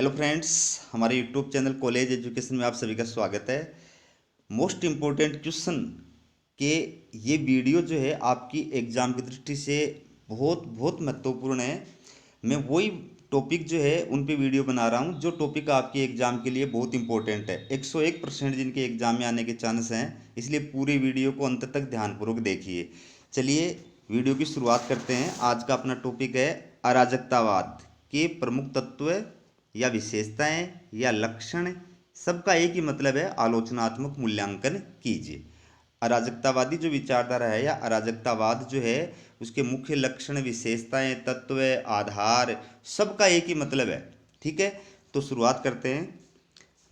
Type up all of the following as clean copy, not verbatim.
Hello friends, हमारे YouTube channel college education में आप सभी का स्वागत है। मोस्ट इम्पोर्टेंट क्वेश्चन के ये वीडियो जो है आपकी एग्ज़ाम की दृष्टि से बहुत बहुत महत्वपूर्ण है। मैं वही टॉपिक जो है उन पे वीडियो बना रहा हूँ जो टॉपिक आपके एग्ज़ाम के लिए बहुत इंपॉर्टेंट है। 101% जिनके एग्ज़ाम में आने के चांस हैं, इसलिए पूरी वीडियो को अंत तक ध्यानपूर्वक देखिए। चलिए वीडियो की शुरुआत करते हैं। आज का अपना टॉपिक है अराजकतावाद के प्रमुख तत्व या विशेषताएं या लक्षण। सबका एक ही मतलब है, आलोचनात्मक मूल्यांकन कीजिए। अराजकतावादी जो विचारधारा है या अराजकतावाद जो है, उसके मुख्य लक्षण, विशेषताएं, तत्व, आधार, सबका एक ही मतलब है। ठीक है, तो शुरुआत करते हैं।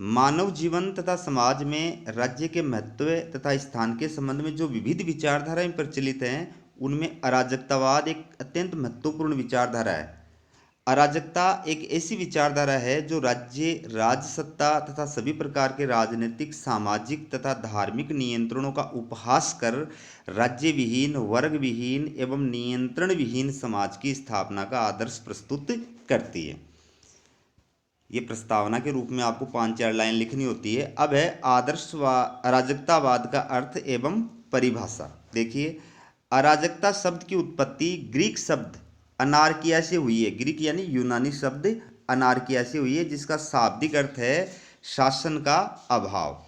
मानव जीवन तथा समाज में राज्य के महत्व तथा स्थान के संबंध में जो विविध विचारधाराएं प्रचलित हैं, उनमें अराजकतावाद एक अत्यंत महत्वपूर्ण विचारधारा है। अराजकता एक ऐसी विचारधारा है जो राज्य, राजसत्ता तथा सभी प्रकार के राजनीतिक, सामाजिक तथा धार्मिक नियंत्रणों का उपहास कर राज्य विहीन, वर्ग विहीन एवं नियंत्रण विहीन समाज की स्थापना का आदर्श प्रस्तुत करती है। ये प्रस्तावना के रूप में आपको 5-4 लाइन लिखनी होती है। अब है अराजकतावाद का अर्थ एवं परिभाषा। देखिए, अराजकता शब्द की उत्पत्ति ग्रीक शब्द अनार्किया से हुई है। ग्रीक यानी यूनानी शब्द अनार्किया से हुई है, जिसका शाब्दिक अर्थ है शासन का अभाव।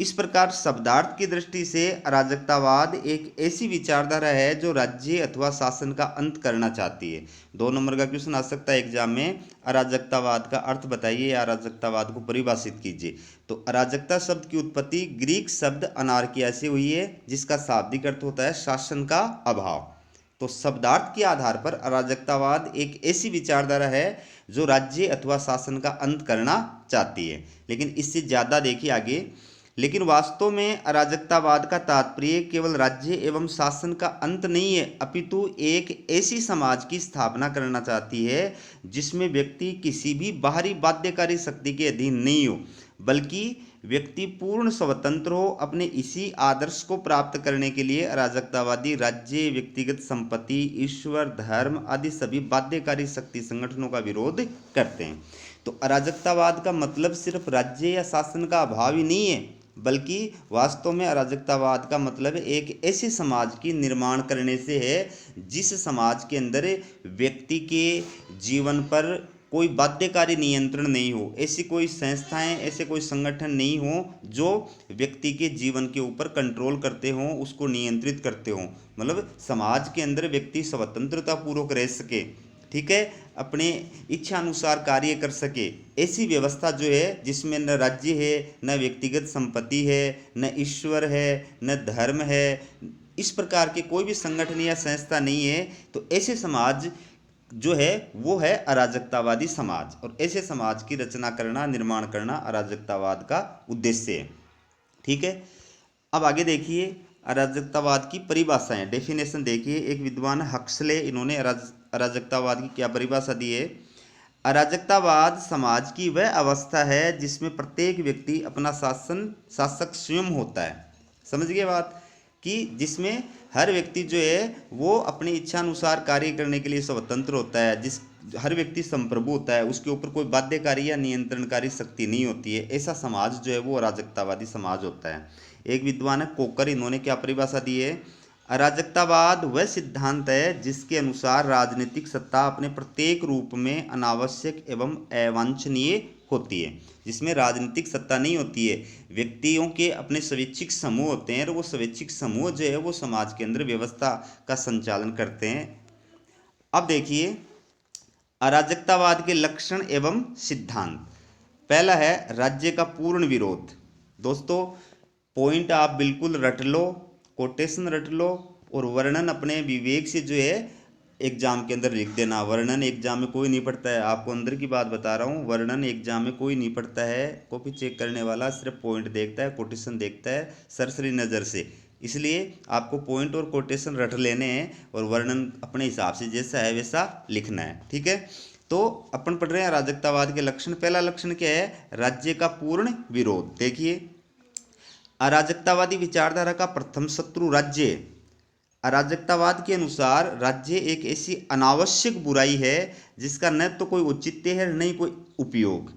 इस प्रकार शब्दार्थ की दृष्टि से अराजकतावाद एक ऐसी विचारधारा है जो राज्य अथवा शासन का अंत करना चाहती है। 2 नंबर का क्वेश्चन आ सकता है एग्जाम में, अराजकतावाद का अर्थ बताइए या अराजकतावाद को परिभाषित कीजिए। तो अराजकता शब्द की उत्पत्ति ग्रीक शब्द अनार्किया से हुई है, जिसका शाब्दिक अर्थ होता है शासन का अभाव। तो शब्दार्थ के आधार पर अराजकतावाद एक ऐसी विचारधारा है जो राज्य अथवा शासन का अंत करना चाहती है। लेकिन इससे ज़्यादा देखिए आगे, लेकिन वास्तव में अराजकतावाद का तात्पर्य केवल राज्य एवं शासन का अंत नहीं है, अपितु एक ऐसी समाज की स्थापना करना चाहती है जिसमें व्यक्ति किसी भी बाहरी बाध्यकारी शक्ति के अधीन नहीं हो, बल्कि व्यक्ति पूर्ण स्वतंत्र हो। अपने इसी आदर्श को प्राप्त करने के लिए अराजकतावादी राज्य, व्यक्तिगत संपत्ति, ईश्वर, धर्म आदि सभी बाध्यकारी शक्ति संगठनों का विरोध करते हैं। तो अराजकतावाद का मतलब सिर्फ राज्य या शासन का अभाव ही नहीं है, बल्कि वास्तव में अराजकतावाद का मतलब एक ऐसे समाज की निर्माण करने से है जिस समाज के अंदर व्यक्ति के जीवन पर कोई बाध्यकारी नियंत्रण नहीं हो, ऐसी कोई संस्थाएं, ऐसे कोई संगठन नहीं हो जो व्यक्ति के जीवन के ऊपर कंट्रोल करते हों, उसको नियंत्रित करते हों। मतलब समाज के अंदर व्यक्ति स्वतंत्रता पूर्वक रह सके, ठीक है, अपने इच्छा अनुसार कार्य कर सके। ऐसी व्यवस्था जो है जिसमें न राज्य है, न व्यक्तिगत संपत्ति है, न ईश्वर है, न धर्म है, इस प्रकार के कोई भी संगठन या संस्था नहीं है, तो ऐसे समाज जो है वो है अराजकतावादी समाज। और ऐसे समाज की रचना करना, निर्माण करना अराजकतावाद का उद्देश्य है। ठीक है, अब आगे देखिए अराजकतावाद की परिभाषाएं, डेफिनेशन देखिए। एक विद्वान हक्सले, इन्होंने अराजकतावाद की क्या परिभाषा दी है। अराजकतावाद समाज की वह अवस्था है जिसमें प्रत्येक व्यक्ति अपना शासक स्वयं होता है। समझ गए बात, कि जिसमें हर व्यक्ति जो है वो अपनी इच्छा अनुसार कार्य करने के लिए स्वतंत्र होता है, जिस हर व्यक्ति संप्रभु होता है, उसके ऊपर कोई बाध्यकारी या नियंत्रणकारी शक्ति नहीं होती है। ऐसा समाज जो है वो अराजकतावादी समाज होता है। एक विद्वान है कोकर, इन्होंने क्या परिभाषा दी है। अराजकतावाद वह सिद्धांत है जिसके अनुसार राजनीतिक सत्ता अपने प्रत्येक रूप में अनावश्यक एवं अवांछनीय होती है। जिसमें राजनीतिक सत्ता नहीं होती है, व्यक्तियों के अपने स्वैच्छिक समूह होते हैं, और वो स्वैच्छिक समूह जो है वो समाज के अंदर व्यवस्था का संचालन करते हैं। अब देखिए अराजकतावाद के लक्षण एवं सिद्धांत। पहला है राज्य का पूर्ण विरोध। दोस्तों पॉइंट आप बिल्कुल रट लो, कोटेशन रट लो, और वर्णन अपने विवेक से जो है एग्जाम के अंदर लिख देना। वर्णन एग्जाम में कोई नहीं पढ़ता है, आपको अंदर की बात बता रहा हूँ, वर्णन एग्जाम में कोई नहीं पढ़ता है। कॉपी चेक करने वाला सिर्फ पॉइंट देखता है, कोटेशन देखता है सरसरी नज़र से। इसलिए आपको पॉइंट और कोटेशन रट लेने हैं और वर्णन अपने हिसाब से जैसा है वैसा लिखना है। ठीक है, तो अपन पढ़ रहे हैं अराजकतावाद के लक्षण। पहला लक्षण क्या है, राज्य का पूर्ण विरोध। देखिए अराजकतावादी विचारधारा का प्रथम शत्रु राज्य है। अराजकतावाद के अनुसार राज्य एक ऐसी अनावश्यक बुराई है जिसका न तो कोई औचित्य है, न ही कोई उपयोग।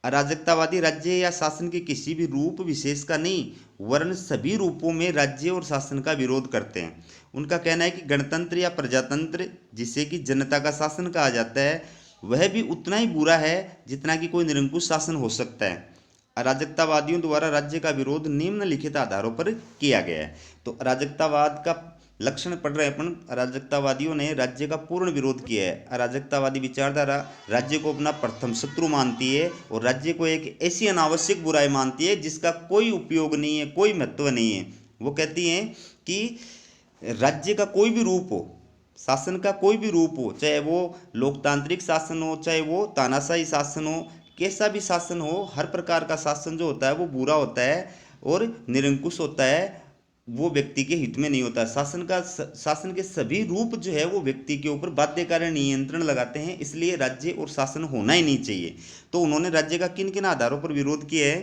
अराजकतावादी राज्य या शासन के किसी भी रूप विशेष का नहीं वरन सभी रूपों में राज्य और शासन का विरोध करते हैं। उनका कहना है कि गणतंत्र या प्रजातंत्र, जिसे कि जनता का शासन कहा जाता है, वह भी उतना ही बुरा है जितना कि कोई निरंकुश शासन हो सकता है। अराजकतावादियों द्वारा राज्य का विरोध निम्नलिखित आधारों पर किया गया है। तो अराजकतावाद का लक्षण पढ़ रहे हैं अपन। अराजकतावादियों ने राज्य का पूर्ण विरोध किया है। अराजकतावादी विचारधारा राज्य को अपना प्रथम शत्रु मानती है और राज्य को एक ऐसी अनावश्यक बुराई मानती है जिसका कोई उपयोग नहीं है, कोई महत्व नहीं है। वो कहती हैं कि राज्य का कोई भी रूप हो, शासन का कोई भी रूप हो, चाहे वो लोकतांत्रिक शासन हो, चाहे वो तानाशाही शासन हो, कैसा भी शासन हो, हर प्रकार का शासन जो होता है वो बुरा होता है और निरंकुश होता है, वो व्यक्ति के हित में नहीं होता। शासन के सभी रूप जो है वो व्यक्ति के ऊपर बाध्यकारी नियंत्रण लगाते हैं, इसलिए राज्य और शासन होना ही नहीं चाहिए। तो उन्होंने राज्य का किन किन आधारों पर विरोध किया है।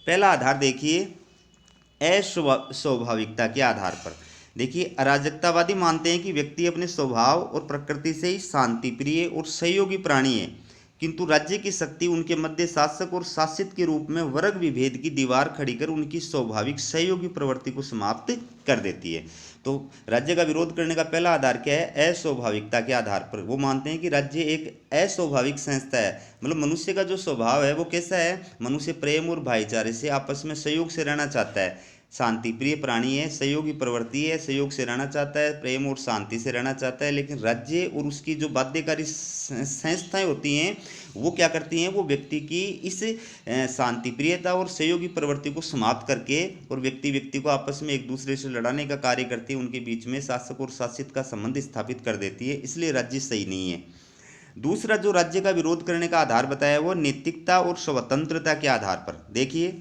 पहला आधार देखिए, अस्वाभाविकता के आधार पर। देखिए, अराजकतावादी मानते हैं कि व्यक्ति अपने स्वभाव और प्रकृति से ही शांति प्रिय और सहयोगी प्राणी है, किंतु राज्य की शक्ति उनके मध्य शासक और शासित के रूप में वर्ग विभेद की दीवार खड़ी कर उनकी स्वाभाविक सहयोगी प्रवृत्ति को समाप्त कर देती है। तो राज्य का विरोध करने का पहला आधार क्या है, अस्वाभाविकता के आधार पर। वो मानते हैं कि राज्य एक अस्वाभाविक संस्था है। मतलब मनुष्य का जो स्वभाव है वो कैसा है, मनुष्य प्रेम और भाईचारे से आपस में सहयोग से रहना चाहता है, शांति प्रिय प्राणी है, सहयोगी प्रवृत्ति है, सहयोग से रहना चाहता है, प्रेम और शांति से रहना चाहता है। लेकिन राज्य और उसकी जो बाध्यकारी संस्थाएं होती हैं वो क्या करती हैं, वो व्यक्ति की इस शांति प्रियता और सहयोगी प्रवृत्ति को समाप्त करके और व्यक्ति को आपस में एक दूसरे से लड़ाने का कार्य करती है, उनके बीच में शासक और शासित का संबंध स्थापित कर देती है। इसलिए राज्य सही नहीं है। दूसरा जो राज्य का विरोध करने का आधार बताया वो नैतिकता और स्वतंत्रता के आधार पर। देखिए,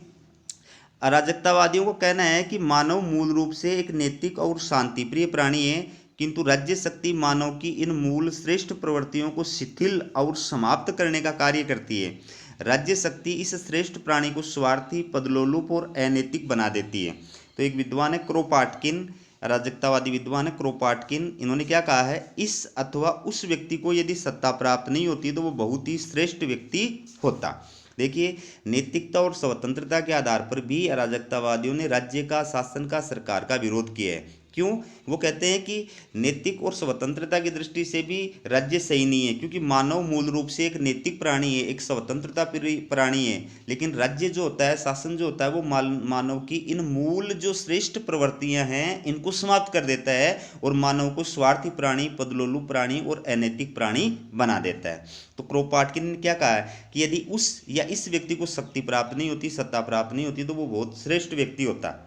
अराजकतावादियों को कहना है कि मानव मूल रूप से एक नैतिक और शांतिप्रिय प्राणी है, किंतु राज्य शक्ति मानव की इन मूल श्रेष्ठ प्रवृत्तियों को शिथिल और समाप्त करने का कार्य करती है। राज्य शक्ति इस श्रेष्ठ प्राणी को स्वार्थी, पदलोलुप और अनैतिक बना देती है। तो एक विद्वान है क्रोपाटकिन, अराजकतावादी विद्वान है क्रोपाटकिन, इन्होंने क्या कहा है, इस अथवा उस व्यक्ति को यदि सत्ता प्राप्त नहीं होती तो वो बहुत ही श्रेष्ठ व्यक्ति होता। देखिए, नैतिकता और स्वतंत्रता के आधार पर भी अराजकतावादियों ने राज्य का, शासन का, सरकार का विरोध किया है। क्यों? वो कहते हैं कि नैतिक और स्वतंत्रता की दृष्टि से भी राज्य सही नहीं है, क्योंकि मानव मूल रूप से एक नैतिक प्राणी है, एक स्वतंत्रता प्राणी है। लेकिन राज्य जो होता है, शासन जो होता है, वो मानव की इन मूल जो श्रेष्ठ प्रवृत्तियां हैं इनको समाप्त कर देता है और मानव को स्वार्थी प्राणी, पदलोलुप प्राणी और अनैतिक प्राणी बना देता है। तो क्रोपाटकिन ने क्या कहा है कि यदि उस या इस व्यक्ति को शक्ति प्राप्त नहीं होती, सत्ता प्राप्त नहीं होती, तो वो बहुत श्रेष्ठ व्यक्ति होता।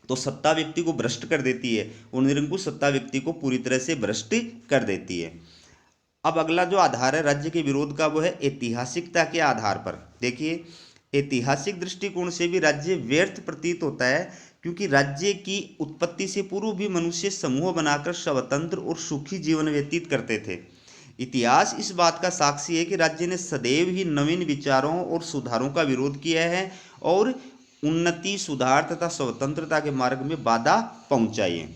तो सत्ता व्यक्ति को भ्रष्ट कर देती है और निरंकुश सत्ता व्यक्ति को पूरी तरह से भ्रष्ट कर देती है। अब अगला जो आधार है राज्य के विरोध का वो है ऐतिहासिकता के आधार पर। देखिए, ऐतिहासिक दृष्टिकोण से भी राज्य व्यर्थ प्रतीत होता है, क्योंकि राज्य की उत्पत्ति से पूर्व भी मनुष्य समूह बनाकर स्वतंत्र और सुखी जीवन व्यतीत करते थे। इतिहास इस बात का साक्षी है कि राज्य ने सदैव ही नवीन विचारों और सुधारों का विरोध किया है और उन्नति, सुधार तथा स्वतंत्रता के मार्ग में बाधा पहुंचाई है।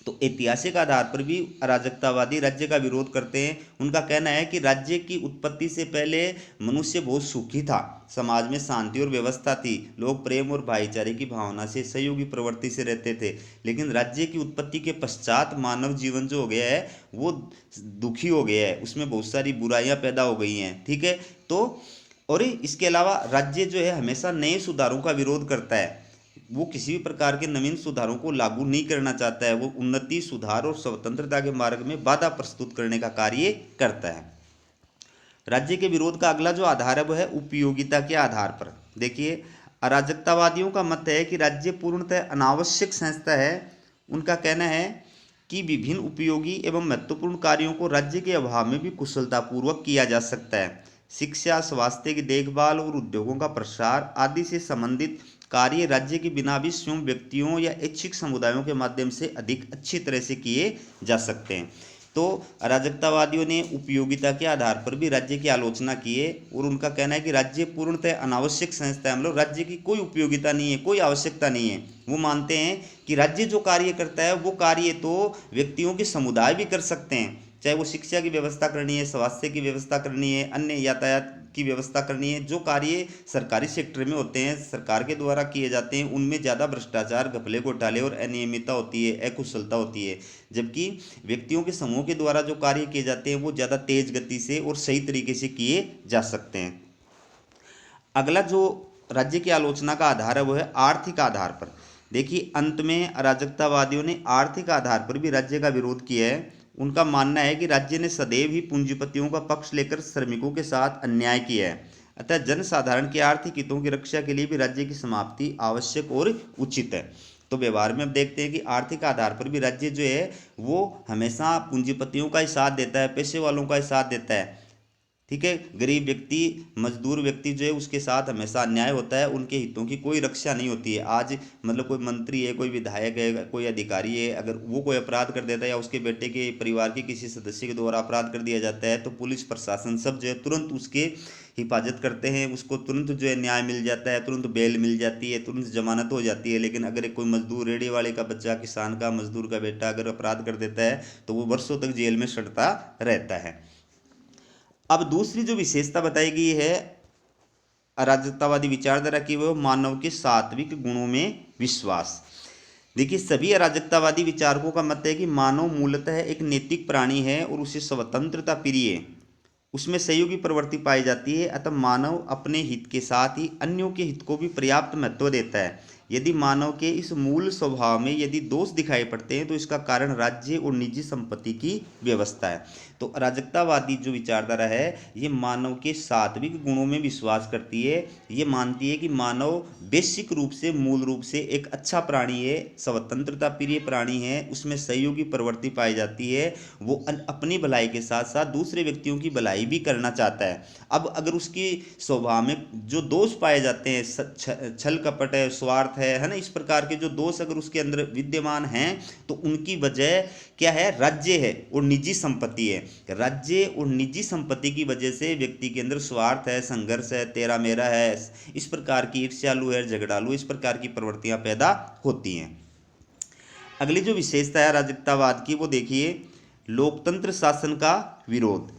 तो ऐतिहासिक आधार पर भी अराजकतावादी राज्य का विरोध करते हैं। उनका कहना है कि राज्य की उत्पत्ति से पहले मनुष्य बहुत सुखी था, समाज में शांति और व्यवस्था थी, लोग प्रेम और भाईचारे की भावना से, सहयोगी प्रवृत्ति से रहते थे। लेकिन राज्य की उत्पत्ति के पश्चात मानव जीवन जो हो गया है वो दुखी हो गया है, उसमें बहुत सारी बुराइयां पैदा हो गई हैं। ठीक है, तो और इसके अलावा राज्य जो है हमेशा नए सुधारों का विरोध करता है, वो किसी भी प्रकार के नवीन सुधारों को लागू नहीं करना चाहता है, वो उन्नति, सुधार और स्वतंत्रता के मार्ग में बाधा प्रस्तुत करने का कार्य करता है। राज्य के विरोध का अगला जो आधार है वो है उपयोगिता के आधार पर। देखिए, अराजकतावादियों का मत है कि राज्य पूर्णतः अनावश्यक संस्था है। उनका कहना है कि विभिन्न उपयोगी एवं महत्वपूर्ण कार्यों को राज्य के अभाव में भी कुशलतापूर्वक किया जा सकता है। शिक्षा, स्वास्थ्य की देखभाल और उद्योगों का प्रसार आदि से संबंधित कार्य राज्य के बिना भी स्वयं व्यक्तियों या ऐच्छिक समुदायों के माध्यम से अधिक अच्छी तरह से किए जा सकते हैं। तो अराजकतावादियों ने उपयोगिता के आधार पर भी राज्य की आलोचना की है और उनका कहना है कि राज्य पूर्णतः अनावश्यक संस्था है, मतलब राज्य की कोई उपयोगिता नहीं है, कोई आवश्यकता नहीं है। वो मानते हैं कि राज्य जो कार्य करता है वो कार्य तो व्यक्तियों के समुदाय भी कर सकते हैं, चाहे वो शिक्षा की व्यवस्था करनी है, स्वास्थ्य की व्यवस्था करनी है, अन्य यातायात की व्यवस्था करनी है। जो कार्य सरकारी सेक्टर में होते हैं, सरकार के द्वारा किए जाते हैं, उनमें ज़्यादा भ्रष्टाचार, घपले, घोटाले और अनियमितता होती है, अकुशलता होती है। जबकि व्यक्तियों के समूह के द्वारा जो कार्य किए जाते हैं वो ज़्यादा तेज गति से और सही तरीके से किए जा सकते हैं। अगला जो राज्य की आलोचना का आधार है वो है आर्थिक आधार पर। देखिए, अंत में अराजकतावादियों ने आर्थिक आधार पर भी राज्य का विरोध किया है। उनका मानना है कि राज्य ने सदैव ही पूंजीपतियों का पक्ष लेकर श्रमिकों के साथ अन्याय किया है, अतः जनसाधारण के आर्थिक हितों की रक्षा के लिए भी राज्य की समाप्ति आवश्यक और उचित है। तो व्यवहार में अब देखते हैं कि आर्थिक आधार पर भी राज्य जो है वो हमेशा पूंजीपतियों का ही साथ देता है, पैसे वालों का ही साथ देता है। ठीक है, गरीब व्यक्ति, मजदूर व्यक्ति जो है उसके साथ हमेशा अन्याय होता है, उनके हितों की कोई रक्षा नहीं होती है। आज मतलब कोई मंत्री है, कोई विधायक है, कोई अधिकारी है, अगर वो कोई अपराध कर देता है या उसके बेटे के परिवार के किसी सदस्य के द्वारा अपराध कर दिया जाता है, तो पुलिस प्रशासन सब जो है तुरंत उसके हिफाजत करते हैं, उसको तुरंत जो है न्याय मिल जाता है, तुरंत बेल मिल जाती है, तुरंत जमानत हो जाती है। लेकिन अगर कोई मजदूर, रेडी वाले का बच्चा, किसान का, मजदूर का बेटा अगर अपराध कर देता है तो वो वर्षों तक जेल में सड़ता रहता है। अब दूसरी जो विशेषता बताई गई है अराजकतावादी विचारधारा की, वो मानव के सात्विक गुणों में विश्वास। देखिए, सभी अराजकतावादी विचारकों का मत है कि मानव मूलतः एक नैतिक प्राणी है और उसे स्वतंत्रता प्रिय है, उसमें सहयोगी प्रवृत्ति पाई जाती है, अतः मानव अपने हित के साथ ही अन्यों के हित को भी पर्याप्त महत्व देता है। यदि मानव के इस मूल स्वभाव में यदि दोष दिखाई पड़ते हैं तो इसका कारण राज्य और निजी संपत्ति की व्यवस्था है। तो अराजकतावादी जो विचारधारा है ये मानव के सात्विक गुणों में विश्वास करती है। ये मानती है कि मानव बेसिक रूप से, मूल रूप से एक अच्छा प्राणी है, स्वतंत्रता प्रिय प्राणी है, उसमें सहयोगी प्रवृत्ति पाई जाती है, वो अपनी भलाई के साथ साथ दूसरे व्यक्तियों की भलाई भी करना चाहता है। अब अगर उसकी स्वभाव में जो दोष पाए जाते हैं, छल कपट है, स्वार्थ है ना, इस प्रकार के जो दोष अगर उसके अंदर विद्यमान हैं तो उनकी वजह क्या है? राज्य है और निजी संपत्ति है। राज्य और निजी संपत्ति की वजह से व्यक्ति के अंदर स्वार्थ है, संघर्ष है, तेरा मेरा है, इस प्रकार की ईर्ष्यालु है, झगड़ालू, इस प्रकार की प्रवृत्तियां पैदा होती हैं। अगली जो विशेषता है अराजकतावाद की वो देखिए, लोकतंत्र शासन का विरोध।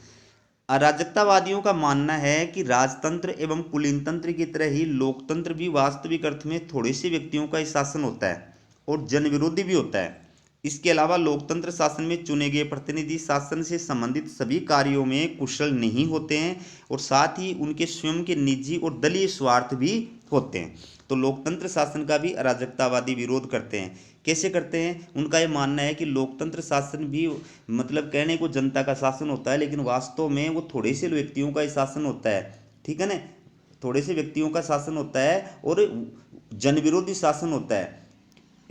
अराजकतावादियों का मानना है कि राजतंत्र एवं कुलीनतंत्र की तरह ही लोकतंत्र भी वास्तविक अर्थ में थोड़े से व्यक्तियों का ही शासन होता है और जनविरोधी भी होता है। इसके अलावा लोकतंत्र शासन में चुने गए प्रतिनिधि शासन से संबंधित सभी कार्यों में कुशल नहीं होते हैं और साथ ही उनके स्वयं के निजी और दलीय स्वार्थ भी होते हैं। तो लोकतंत्र शासन का भी अराजकतावादी विरोध करते हैं। कैसे करते हैं? उनका ये मानना है कि लोकतंत्र शासन भी मतलब कहने को जनता का शासन होता है, लेकिन वास्तव में वो थोड़े से व्यक्तियों का ही शासन होता है। ठीक है ना, थोड़े से व्यक्तियों का शासन होता है और जनविरोधी शासन होता है,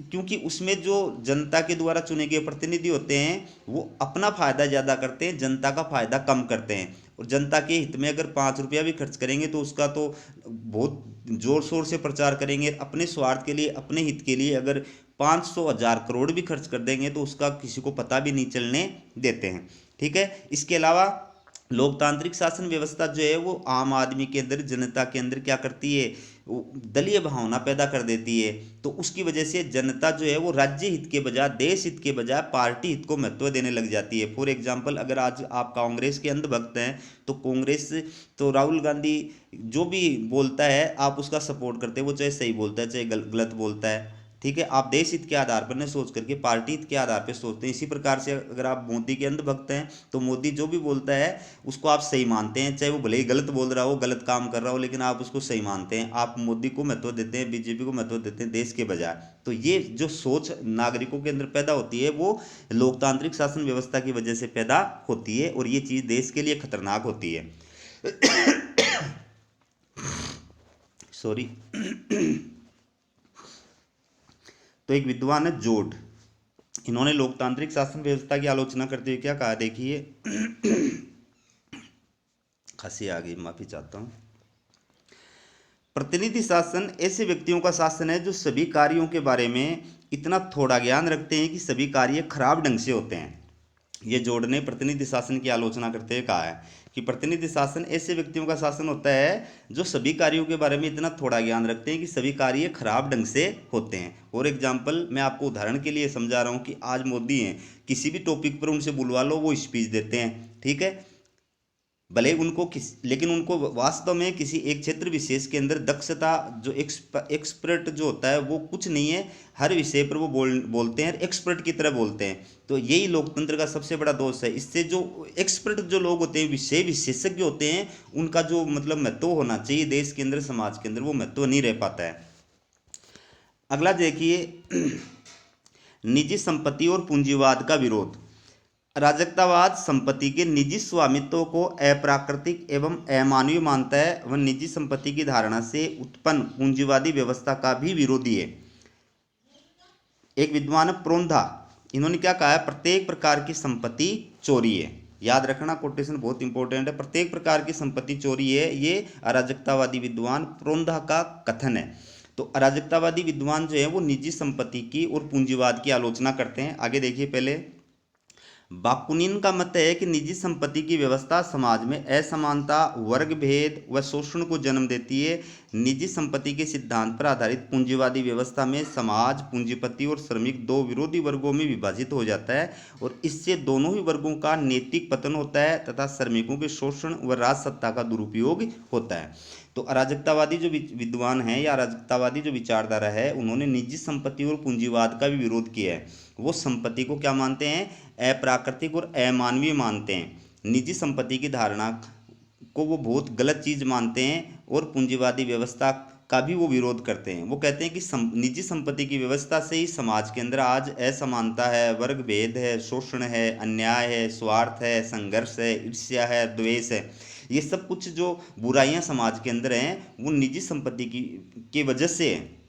क्योंकि उसमें जो जनता के द्वारा चुने गए प्रतिनिधि होते हैं वो अपना फायदा ज़्यादा करते हैं, जनता का फायदा कम करते हैं। और जनता के हित में अगर 5 रुपया भी खर्च करेंगे तो उसका तो बहुत जोर शोर से प्रचार करेंगे। अपने स्वार्थ के लिए, अपने हित के लिए अगर 500 1000 करोड़ भी खर्च कर देंगे तो उसका किसी को पता भी नहीं चलने देते हैं। ठीक है, इसके अलावा लोकतांत्रिक शासन व्यवस्था जो है वो आम आदमी के अंदर, जनता के अंदर क्या करती है? वो दलीय भावना पैदा कर देती है। तो उसकी वजह से जनता जो है वो राज्य हित के बजाय, देश हित के बजाय पार्टी हित को महत्व देने लग जाती है। फॉर एग्जाम्पल, अगर आज आप कांग्रेस के अंधभक्त हैं तो कांग्रेस, तो राहुल गांधी जो भी बोलता है आप उसका सपोर्ट करते हैं, वो चाहे सही बोलता है चाहे गलत बोलता है। ठीक है, आप देश हित के आधार पर न सोच करके पार्टी हित के आधार पर सोचते हैं। इसी प्रकार से अगर आप मोदी के अंधभक्त हैं तो मोदी जो भी बोलता है उसको आप सही मानते हैं, चाहे वो भले ही गलत बोल रहा हो, गलत काम कर रहा हो, लेकिन आप उसको सही मानते हैं। आप मोदी को महत्व देते हैं, बीजेपी को महत्व देते हैं देश के बजाय। तो ये जो सोच नागरिकों के अंदर पैदा होती है वो लोकतांत्रिक शासन व्यवस्था की वजह से पैदा होती है और ये चीज़ देश के लिए खतरनाक होती है। सॉरी। तो एक विद्वान है जोड, इन्होंने लोकतांत्रिक शासन व्यवस्था की आलोचना करते हुए क्या कहा, देखिए। खांसी आ गई, माफी चाहता हूं। प्रतिनिधि शासन ऐसे व्यक्तियों का शासन है जो सभी कार्यों के बारे में इतना थोड़ा ज्ञान रखते हैं कि सभी कार्य खराब ढंग से होते हैं। ये जोड़ ने प्रतिनिधि शासन की आलोचना करते हुए कहा है कि प्रतिनिधि शासन ऐसे व्यक्तियों का शासन होता है जो सभी कार्यों के बारे में इतना थोड़ा ज्ञान रखते हैं कि सभी कार्य खराब ढंग से होते हैं। फॉर एग्जाम्पल, मैं आपको उदाहरण के लिए समझा रहा हूँ कि आज मोदी हैं, किसी भी टॉपिक पर उनसे बुलवा लो वो स्पीच देते हैं। ठीक है, भले उनको लेकिन उनको वास्तव में किसी एक क्षेत्र विशेष के अंदर दक्षता जो एक्सपर्ट जो होता है वो कुछ नहीं है, हर विषय पर वो बोलते हैं, एक्सपर्ट की तरह बोलते हैं। तो यही लोकतंत्र का सबसे बड़ा दोष है। इससे जो एक्सपर्ट जो लोग होते हैं, विषय विशेषज्ञ होते हैं, उनका जो मतलब महत्व होना चाहिए देश के अंदर, समाज के अंदर, वो महत्व नहीं रह पाता है। अगला देखिए, निजी संपत्ति और पूंजीवाद का विरोध। अराजकतावाद संपत्ति के निजी स्वामित्व को अप्राकृतिक एवं अमानवीय मानता है। वह निजी संपत्ति की धारणा से उत्पन्न पूंजीवादी व्यवस्था का भी विरोधी है। एक विद्वान प्रोंधा, इन्होंने क्या कहा है, प्रत्येक प्रकार की संपत्ति चोरी है। याद रखना, कोटेशन बहुत इंपॉर्टेंट है, प्रत्येक प्रकार की संपत्ति चोरी है। ये अराजकतावादी विद्वान प्रोंधा का कथन है। तो अराजकतावादी विद्वान जो है वो निजी संपत्ति की और पूंजीवाद की आलोचना करते हैं। आगे देखिए, पहले बाकुनिन का मत है कि निजी संपत्ति की व्यवस्था समाज में असमानता, वर्ग भेद व शोषण को जन्म देती है। निजी संपत्ति के सिद्धांत पर आधारित पूंजीवादी व्यवस्था में समाज पूंजीपति और श्रमिक दो विरोधी वर्गों में विभाजित हो जाता है और इससे दोनों ही वर्गों का नैतिक पतन होता है तथा श्रमिकों के शोषण व राजसत्ता का दुरुपयोग होता है। तो अराजकतावादी जो विद्वान हैं या अराजकतावादी जो विचारधारा है, उन्होंने निजी संपत्ति और पूंजीवाद का भी विरोध किया है। वो संपत्ति को क्या मानते हैं, अप्राकृतिक और अमानवीय मानते हैं। निजी संपत्ति की धारणा को वो बहुत गलत चीज़ मानते हैं और पूंजीवादी व्यवस्था का भी वो विरोध करते हैं। वो कहते हैं कि निजी संपत्ति की व्यवस्था से ही समाज के अंदर आज असमानता है, वर्ग भेद है, शोषण है, अन्याय है, स्वार्थ है, संघर्ष है, ईर्ष्या है, द्वेष है, ये सब कुछ जो बुराइयां समाज के अंदर हैं वो निजी संपत्ति की वजह से है।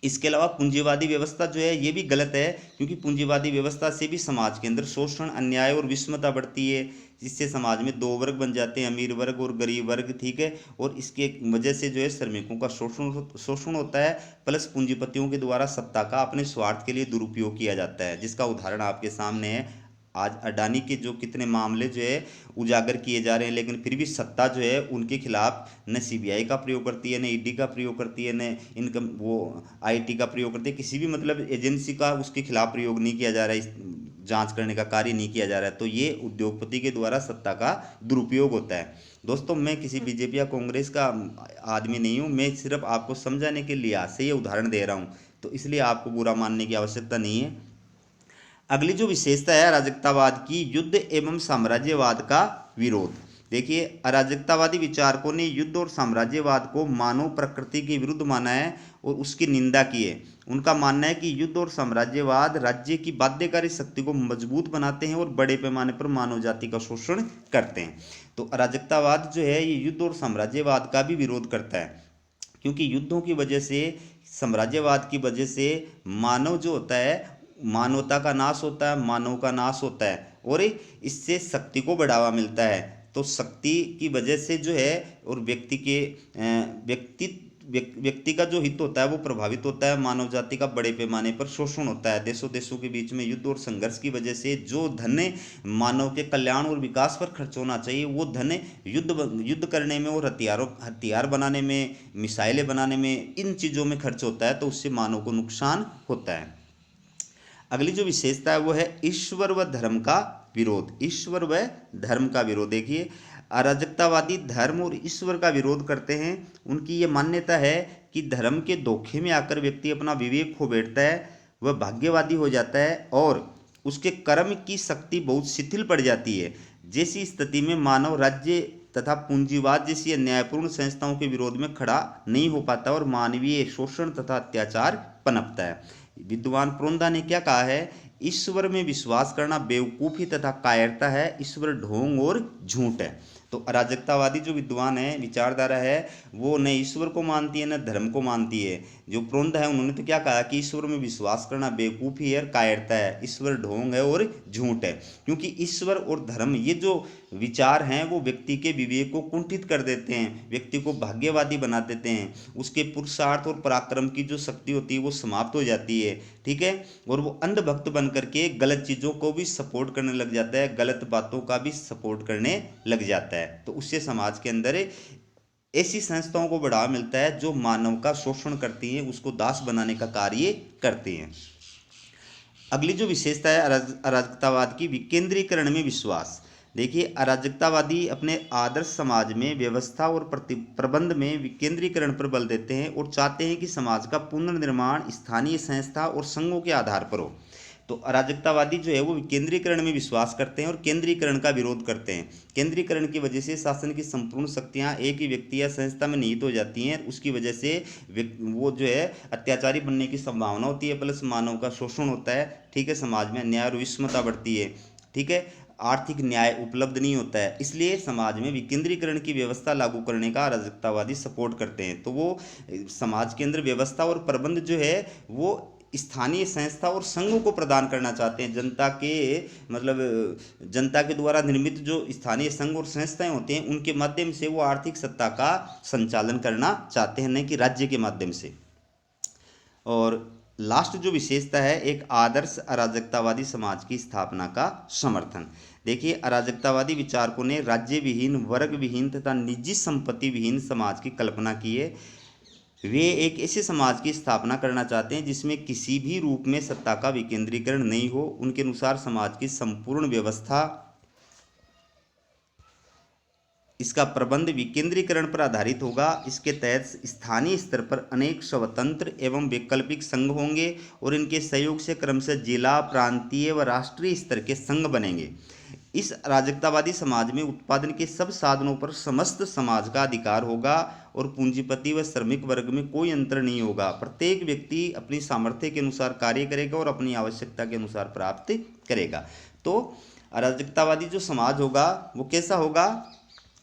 इसके अलावा पूंजीवादी व्यवस्था जो है ये भी गलत है, क्योंकि पूंजीवादी व्यवस्था से भी समाज के अंदर शोषण, अन्याय और विषमता बढ़ती है, जिससे समाज में दो वर्ग बन जाते हैं, अमीर वर्ग और गरीब वर्ग, ठीक है। और इसके वजह से जो है श्रमिकों का शोषण होता है, प्लस पूंजीपतियों के द्वारा सत्ता का अपने स्वार्थ के लिए दुरुपयोग किया जाता है, जिसका उदाहरण आपके सामने है। आज अडानी के जो कितने मामले जो है उजागर किए जा रहे हैं, लेकिन फिर भी सत्ता जो है उनके खिलाफ न सीबीआई का प्रयोग करती है, न ईडी का प्रयोग करती है, न इनकम वो आईटी का प्रयोग करती है, किसी भी मतलब एजेंसी का उसके खिलाफ प्रयोग नहीं किया जा रहा है, जांच करने का कार्य नहीं किया जा रहा है। तो ये उद्योगपति के द्वारा सत्ता का दुरुपयोग होता है। दोस्तों, मैं किसी बीजेपी या कांग्रेस का आदमी नहीं हूँ, मैं सिर्फ आपको समझाने के लिहाज से ये उदाहरण दे रहा हूँ, तो इसलिए आपको बुरा मानने की आवश्यकता नहीं है। अगली जो विशेषता है अराजकतावाद की, युद्ध एवं साम्राज्यवाद का विरोध। देखिए, अराजकतावादी विचारकों ने युद्ध और साम्राज्यवाद को मानव प्रकृति के विरुद्ध माना है और उसकी निंदा की है। उनका मानना है कि युद्ध और साम्राज्यवाद राज्य की बाध्यकारी शक्ति को मजबूत बनाते हैं और बड़े पैमाने पर मानव जाति का शोषण करते हैं। तो अराजकतावाद जो है ये युद्ध और साम्राज्यवाद का भी विरोध करता है, क्योंकि युद्धों की वजह से, साम्राज्यवाद की वजह से मानव जो होता है, मानवता का नाश होता है, मानव का नाश होता है और इससे शक्ति को बढ़ावा मिलता है। तो शक्ति की वजह से जो है और व्यक्ति का जो हित होता है वो प्रभावित होता है, मानव जाति का बड़े पैमाने पर शोषण होता है। देशों देशों के बीच में युद्ध और संघर्ष की वजह से जो धन मानव के कल्याण और विकास पर खर्च होना चाहिए, वो धन युद्ध करने में और हथियार बनाने में, मिसाइलें बनाने में, इन चीज़ों में खर्च होता है, तो उससे मानव को नुकसान होता है। अगली जो विशेषता है वो है ईश्वर व धर्म का विरोध। ईश्वर व धर्म का विरोध। देखिए, अराजकतावादी धर्म और ईश्वर का विरोध करते हैं। उनकी ये मान्यता है कि धर्म के धोखे में आकर व्यक्ति अपना विवेक खो बैठता है, वह भाग्यवादी हो जाता है और उसके कर्म की शक्ति बहुत शिथिल पड़ जाती है। जैसी स्थिति में मानव राज्य तथा पूंजीवाद जैसी अन्यायपूर्ण संस्थाओं के विरोध में खड़ा नहीं हो पाता और मानवीय शोषण तथा अत्याचार पनपता है। विद्वान प्रोंदा ने क्या कहा है, ईश्वर में विश्वास करना बेवकूफ़ी तथा कायरता है, ईश्वर ढोंग और झूठ है। तो अराजकतावादी जो विद्वान है, विचारधारा है, वो न ईश्वर को मानती है न धर्म को मानती है। जो प्रोंदा है उन्होंने तो क्या कहा कि ईश्वर में विश्वास करना बेवकूफ़ी है, कायरता है, ईश्वर ढोंग है और झूठ है। क्योंकि ईश्वर और धर्म ये जो विचार हैं वो व्यक्ति के विवेक को कुंठित कर देते हैं, व्यक्ति को भाग्यवादी बना देते हैं, उसके पुरुषार्थ और पराक्रम की जो शक्ति होती है वो समाप्त हो जाती है, ठीक है। और वो अंधभक्त बन करके गलत चीज़ों को भी सपोर्ट करने लग जाता है, गलत बातों का भी सपोर्ट करने लग जाता है। तो उससे समाज के अंदर ऐसी संस्थाओं को बढ़ावा मिलता है जो मानव का शोषण करती हैं, उसको दास बनाने का कार्य करती हैं। अगली जो विशेषता है अराजकतावाद की, विकेंद्रीकरण में विश्वास। देखिए, अराजकतावादी अपने आदर्श समाज में व्यवस्था और प्रबंध में विकेंद्रीकरण पर बल देते हैं और चाहते हैं कि समाज का पुनर्निर्माण स्थानीय संस्था और संघों के आधार पर हो। तो अराजकतावादी जो है वो विकेंद्रीकरण में विश्वास करते हैं और केंद्रीकरण का विरोध करते हैं। केंद्रीकरण की वजह से शासन की संपूर्ण शक्तियां एक ही व्यक्ति या संस्था में निहित हो जाती हैं। उसकी वजह से वो जो है अत्याचारी बनने की संभावना होती है, प्लस मानव का शोषण होता है। ठीक है, समाज में अन्याय और विषमता बढ़ती है। ठीक है, आर्थिक न्याय उपलब्ध नहीं होता है। इसलिए समाज में विकेंद्रीकरण की व्यवस्था लागू करने का अराजकतावादी सपोर्ट करते हैं। तो वो समाज के अंदर व्यवस्था और प्रबंध जो है वो स्थानीय संस्था और संघों को प्रदान करना चाहते हैं। जनता के मतलब जनता के द्वारा निर्मित जो स्थानीय संघ और संस्थाएं होते हैं उनके माध्यम से वो आर्थिक सत्ता का संचालन करना चाहते हैं, न कि राज्य के माध्यम से। और लास्ट जो विशेषता है, एक आदर्श अराजकतावादी समाज की स्थापना का समर्थन। देखिए, अराजकतावादी विचारकों ने राज्य विहीन, वर्ग विहीन तथा निजी संपत्ति विहीन समाज की कल्पना की है। वे एक ऐसे समाज की स्थापना करना चाहते हैं जिसमें किसी भी रूप में सत्ता का विकेंद्रीकरण नहीं हो। उनके अनुसार समाज की संपूर्ण व्यवस्था, इसका प्रबंध विकेंद्रीकरण पर आधारित होगा। इसके तहत स्थानीय स्तर पर अनेक स्वतंत्र एवं वैकल्पिक संघ होंगे और इनके सहयोग से क्रमशः जिला, प्रांतीय व राष्ट्रीय स्तर के संघ बनेंगे। इस अराजकतावादी समाज में उत्पादन के सब साधनों पर समस्त समाज का अधिकार होगा और पूंजीपति व श्रमिक वर्ग में कोई अंतर नहीं होगा। प्रत्येक व्यक्ति अपनी सामर्थ्य के अनुसार कार्य करेगा और अपनी आवश्यकता के अनुसार प्राप्त करेगा। तो अराजकतावादी जो समाज होगा वो कैसा होगा?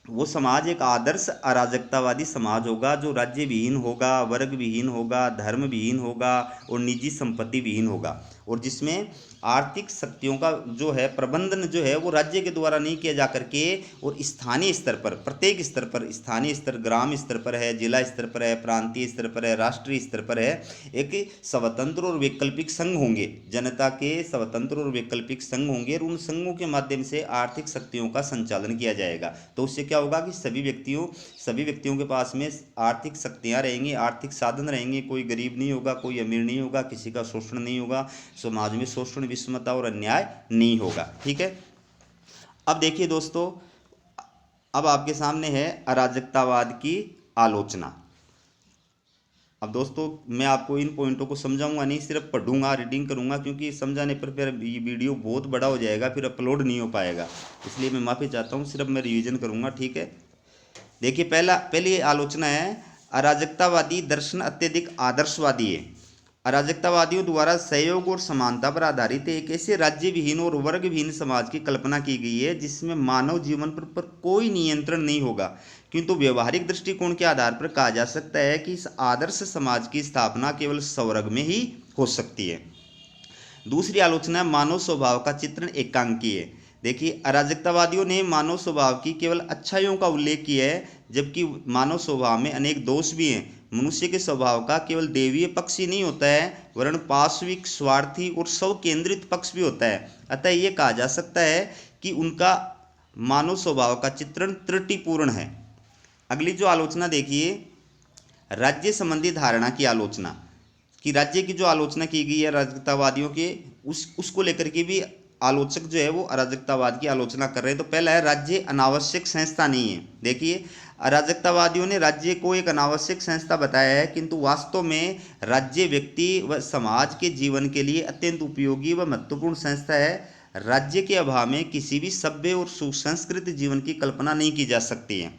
वो समाज एक आदर्श अराजकतावादी समाज होगा जो राज्य विहीन होगा, वर्ग विहीन होगा, धर्म विहीन होगा और निजी संपत्ति विहीन होगा, और जिसमें आर्थिक शक्तियों का जो है प्रबंधन जो है वो राज्य के द्वारा नहीं किया जा करके और स्थानीय स्तर पर, प्रत्येक स्तर पर, स्थानीय स्तर, ग्राम स्तर पर है, जिला स्तर पर है, प्रांतीय स्तर पर है, राष्ट्रीय स्तर पर है, एक स्वतंत्र और वैकल्पिक संघ होंगे। जनता के स्वतंत्र और वैकल्पिक संघ होंगे और उन संघों के माध्यम से आर्थिक शक्तियों का संचालन किया जाएगा। तो उससे क्या होगा कि सभी व्यक्तियों के पास में आर्थिक शक्तियाँ रहेंगी, आर्थिक साधन रहेंगे। कोई गरीब नहीं होगा, कोई अमीर नहीं होगा, किसी का शोषण नहीं होगा, समाज में शोषण, विषमता और अन्याय नहीं होगा। ठीक है, अब देखिए दोस्तों, अब आपके सामने है अराजकतावाद की आलोचना। अब दोस्तों मैं आपको इन पॉइंटों को समझाऊंगा नहीं, सिर्फ पढ़ूंगा, रीडिंग करूंगा, क्योंकि समझाने पर फिर ये वीडियो बहुत बड़ा हो जाएगा, फिर अपलोड नहीं हो पाएगा। इसलिए मैं माफ़ी चाहता हूँ, सिर्फ मैं रिवीजन करूंगा। ठीक है, देखिए पहली आलोचना है, अराजकतावादी दर्शन अत्यधिक आदर्शवादी है। अराजकतावादियों द्वारा सहयोग और समानता पर आधारित एक ऐसे राज्य विहीन और वर्ग विहीन समाज की कल्पना की गई है जिसमें मानव जीवन पर कोई नियंत्रण नहीं होगा, किंतु व्यवहारिक दृष्टिकोण के आधार पर कहा जा सकता है कि इस आदर्श समाज की स्थापना केवल स्वर्ग में ही हो सकती है। दूसरी आलोचना, मानव स्वभाव का चित्रण एकांकी है। देखिए, अराजकतावादियों ने मानव स्वभाव की केवल अच्छाइयों का उल्लेख किया है, जबकि मानव स्वभाव में अनेक दोष भी हैं। मनुष्य के स्वभाव का केवल देवीय पक्ष ही नहीं होता है, वरन पाशविक, स्वार्थी और स्व केंद्रित पक्ष भी होता है। अतः यह कहा जा सकता है कि उनका मानव स्वभाव का चित्रण त्रुटिपूर्ण है। अगली जो आलोचना देखिए, राज्य संबंधी धारणा की आलोचना, कि राज्य की जो आलोचना की गई है अराजकतावादियों के, उसको लेकर के भी आलोचक जो है वो अराजकतावाद की आलोचना कर रहे हैं। तो पहला है, राज्य अनावश्यक संस्था नहीं है। देखिए, अराजकतावादियों ने राज्य को एक अनावश्यक संस्था बताया है, किंतु वास्तव में राज्य व्यक्ति व समाज के जीवन के लिए अत्यंत उपयोगी व महत्वपूर्ण संस्था है। राज्य के अभाव में किसी भी सभ्य और सुसंस्कृत जीवन की कल्पना नहीं की जा सकती है।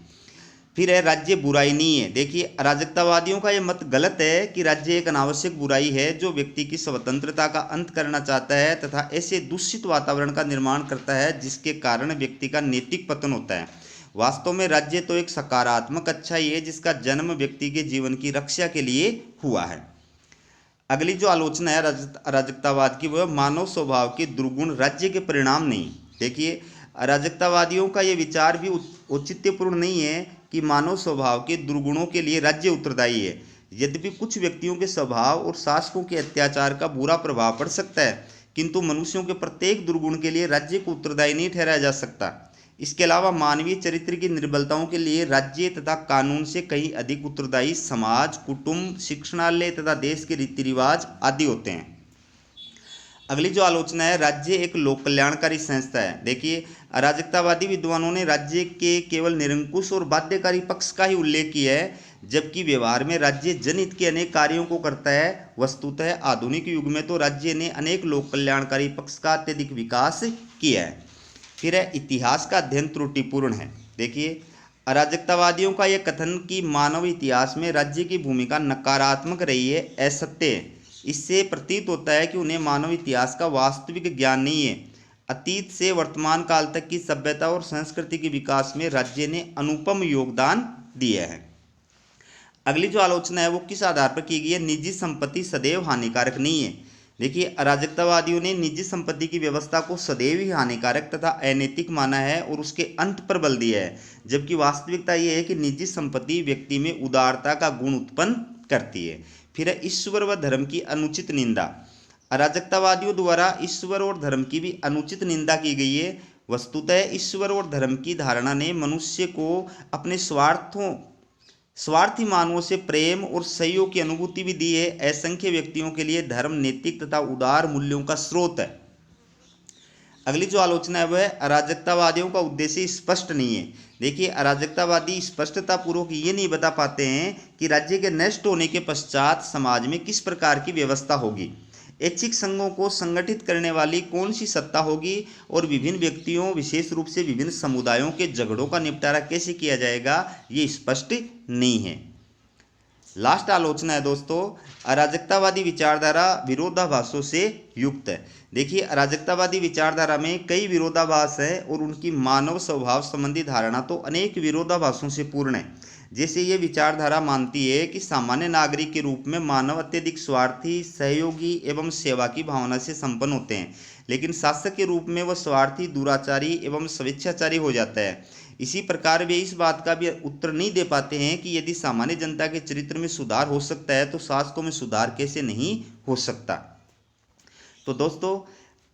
फिर है, राज्य बुराई नहीं है। देखिए, अराजकतावादियों का यह मत गलत है कि राज्य एक अनावश्यक बुराई है जो व्यक्ति की स्वतंत्रता का अंत करना चाहता है तथा ऐसे दूषित वातावरण का निर्माण करता है जिसके कारण व्यक्ति का नैतिक पतन होता है। वास्तव में राज्य तो एक सकारात्मक अच्छाई है जिसका जन्म व्यक्ति के जीवन की रक्षा के लिए हुआ है। अगली जो आलोचना है अराजकतावाद की, वह मानव स्वभाव के दुर्गुण राज्य के परिणाम नहीं। देखिए, अराजकतावादियों का यह विचार भी औचित्यपूर्ण नहीं है कि मानव स्वभाव के दुर्गुणों के लिए राज्य उत्तरदायी है। यद्यपि कुछ व्यक्तियों के स्वभाव और शासकों के अत्याचार का बुरा प्रभाव पड़ सकता है, किंतु मनुष्यों के प्रत्येक दुर्गुण के लिए राज्य को उत्तरदायी नहीं ठहराया जा सकता। इसके अलावा मानवीय चरित्र की निर्बलताओं के लिए राज्य तथा कानून से कहीं अधिक उत्तरदायी समाज, कुटुंब, शिक्षणालय तथा देश के रीति रिवाज आदि होते हैं। अगली जो आलोचना है, राज्य एक लोक कल्याणकारी संस्था है। देखिए, अराजकतावादी विद्वानों ने राज्य के केवल निरंकुश और बाध्यकारी पक्ष का ही उल्लेख किया है, जबकि व्यवहार में राज्य जनहित के अनेक कार्यों को करता है। वस्तुतः आधुनिक युग में तो राज्य ने अनेक लोक कल्याणकारी पक्ष का अत्यधिक विकास किया है। फिर है, इतिहास का अध्ययन त्रुटिपूर्ण है। देखिए, अराजकतावादियों का यह कथन कि मानव इतिहास में राज्य की भूमिका नकारात्मक रही है, असत्य है। इससे प्रतीत होता है कि उन्हें मानव इतिहास का वास्तविक ज्ञान नहीं है। अतीत से वर्तमान काल तक की सभ्यता और संस्कृति के विकास में राज्य ने अनुपम योगदान दिया है। अगली जो आलोचना है वो किस आधार पर की गई है? निजी संपत्ति सदैव हानिकारक नहीं है। देखिए, अराजकतावादियों ने निजी संपत्ति की व्यवस्था को सदैव ही हानिकारक तथा अनैतिक माना है और उसके अंत पर बल दिया है, जबकि वास्तविकता यह है कि निजी संपत्ति व्यक्ति में उदारता का गुण उत्पन्न करती है। फिर है, ईश्वर व धर्म की अनुचित निंदा। अराजकतावादियों द्वारा ईश्वर और धर्म की भी अनुचित निंदा की गई है। वस्तुतः ईश्वर और धर्म की धारणा ने मनुष्य को अपने स्वार्थी मानवों से प्रेम और सहयोग की अनुभूति भी दी है। असंख्य व्यक्तियों के लिए धर्म नैतिक तथा उदार मूल्यों का स्रोत है। अगली जो आलोचना है वह है, अराजकतावादियों का उद्देश्य स्पष्ट नहीं है। देखिए, अराजकतावादी स्पष्टता पूर्वक ये नहीं बता पाते हैं कि राज्य के नष्ट होने के पश्चात समाज में किस प्रकार की व्यवस्था होगी, ऐच्छिक संघों को संगठित करने वाली कौन सी सत्ता होगी और विभिन्न व्यक्तियों, विशेष रूप से विभिन्न समुदायों के झगड़ों का निपटारा कैसे किया जाएगा, ये स्पष्ट नहीं है। लास्ट आलोचना है दोस्तों, अराजकतावादी विचारधारा विरोधाभासों से युक्त है। देखिए, अराजकतावादी विचारधारा में कई विरोधाभास हैं और उनकी मानव स्वभाव संबंधी धारणा तो अनेक विरोधाभासों से पूर्ण है। जैसे ये विचारधारा मानती है कि सामान्य नागरिक के रूप में मानव अत्यधिक स्वार्थी, सहयोगी एवं सेवा की भावना से संपन्न होते हैं, लेकिन शासक के रूप में वह स्वार्थी, दुराचारी एवं स्वेच्छाचारी हो जाता है। इसी प्रकार वे इस बात का भी उत्तर नहीं दे पाते हैं कि यदि सामान्य जनता के चरित्र में सुधार हो सकता है तो शासकों में सुधार कैसे नहीं हो सकता। तो दोस्तों,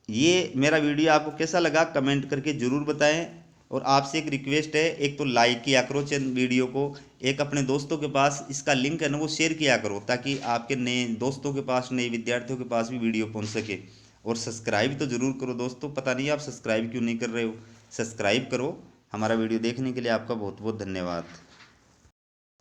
ये मेरा वीडियो आपको कैसा लगा कमेंट करके ज़रूर बताएं। और आपसे एक रिक्वेस्ट है, एक तो लाइक किया करो वीडियो को, एक अपने दोस्तों के पास इसका लिंक है ना वो शेयर किया करो, ताकि आपके नए दोस्तों के पास, नए विद्यार्थियों के पास भी वीडियो पहुंच सके। और सब्सक्राइब तो ज़रूर करो दोस्तों, पता नहीं आप सब्सक्राइब क्यों नहीं कर रहे हो। सब्सक्राइब करो। हमारा वीडियो देखने के लिए आपका बहुत बहुत धन्यवाद।